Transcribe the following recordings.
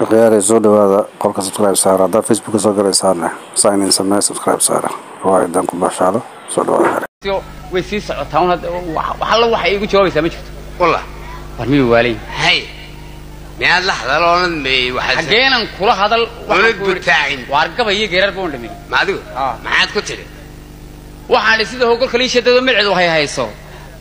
غير زود هذا قولك سبسكرايب سارة ده فيسبوك سوقر سارة ساين إن سماه سبسكرايب سارة وايد دانكم باشالة زود هذا ويسيس عطاون هذا وحلا واحد يقول جوابي سامج والله برمي والي هاي ما لحظة لون مي واحد حقينا كل هذا ولد بتاعين وارقبه يجرر بوندمي ما أدو ما عاد كتير waxaan sida hoogal kaliishadada micid waxay hayso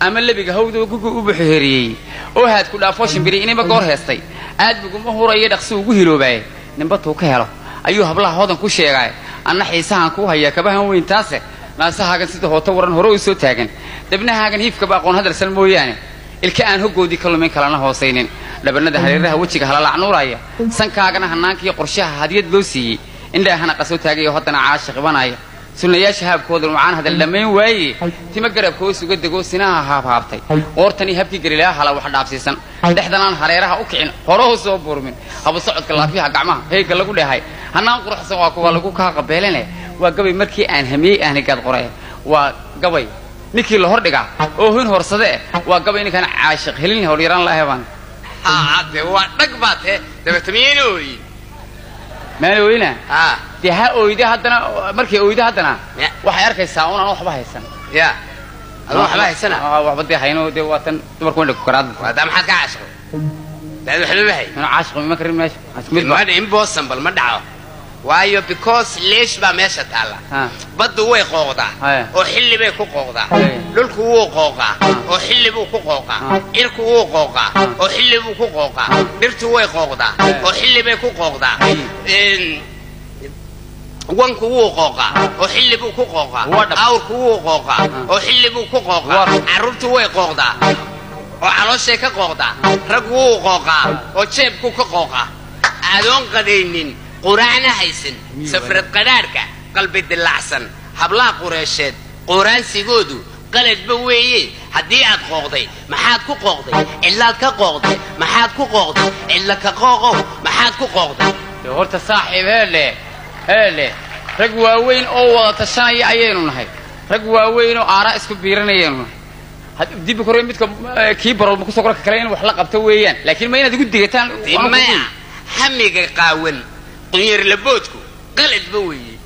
ama labiga hawdo ugu bixiriyay oo haad ku dhaafo shimbiri inaba goor heestay aad buguma horeeyay dhaqsi ugu hiloobay ninba tuu ka helo ayuu hablaha hodan ku sheegay anna xiisahan ku haya kabahan weyn taase naasahagan sida hoota waran hore u soo taagan dabnahaagan hiifka ba aqoon hadal mooyaane ilka aan hogoodii kalumin kalena hoosaynin dhabanada hareeraha wajiga hala lacnuuraya sankaagana hanaanka qorshaha hadiyad loo siiyay indhahana qasoo taagay oo hadana caashiq banaya sunayaasha habkooda macaan hadal dhameyn waaye tima garabkoo suga dago sinaha haabtay qoortani habkii gariilaa hala wax dhaafsiisan dhexdanaan hareeraha u kicin hore u soo burmin haba socodka laafiyaha gacmaha heeyga lagu dhahay hanaan quruxsan waa kuwa lagu ka qabeelane waa gabay markii aan hamiyay aan gad qoray waa gabay ninkii la hor dhiga oo hin horsade waa gabay ninkan caashiq helin hor yaraan la heeban de waa dhag baate dabatamiinooy maalooyina de ha ooyda hadana markii ooyda hadana waxay arkaysaa una waxba haysan ya adoo waxba haysana waxba de hayno de waatan dumarku wada ku karaad wada maxad ka caashiq dad waxba bahay ana caashiq ma karin meesha asmir ma impossible ma dhaco waayo because leesh ba meesha taala badu way qooqdaa oo xilli bay ku qooqdaa dhulku wuu qooqaa oo xilli buu ku qooqaa irku wuu qooqaa oo xilli buu ku qooqaa dhirtu way qooqdaa oo xilli bay ku qooqdaa wanku wuu qooqaa oo xilli buu ku qooqaa awrku wuu qooqaa oo xilli buu ku qooqaa carruurtu way qooqdaa oo calooshay ka qooqdaa rag wuu qooqaa oo jeebku ka qooqaa adoon qadaynin quraana haysan safrad qadaarka qalbi dilacsan hablaha qureesheed quraansigoodu qaladba weeye haddii aad qooqday maxaad ku qooqday cilaad ka qooqday maxaad ku qooqday cilla ka qooqow maxaad ku qooqday horta saaxiib heele rag waaweyn oo wada tashanaya ayaynu nahay rag waaweyn oo aara isku biiranayeen dib u koreen midka kii barol ku soo korka kale in wax la qabto weeyaan laakiin ma inaad ugu digataan maya hamiga qaawan qiyir laboodku qalad ba weeye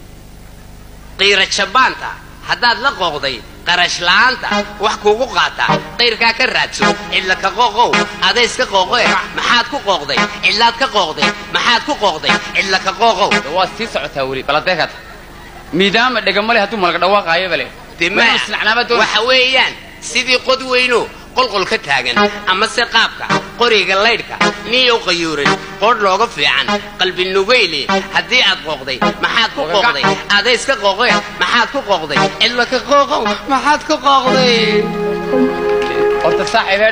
qiyra jabaanta haddaad la qooqday qarash la'aanta wax kuugu qaata qeyrkaa ka raadso illa ka qooqow adays ka qooqoe maxaad ku qooqday cillaad ka qooqday maxaad ku qooqday illa ka qooqow waa sii socotaa weli baladeekata miidaama dhegamale hadduu malaga dhawaaqaayo bale waxa weeyaan sidii qod weyno qolqol ka taagan ama se qaabka qoriga laydhka niyow qayuuran qoodh looga fiican qalbi nugeyle haddii aad qooqday maxaad ku qooqday adays ka qooqoe maxaad ku qooqday cilla ka qooqow maxaad ku qooqday horta saaxiib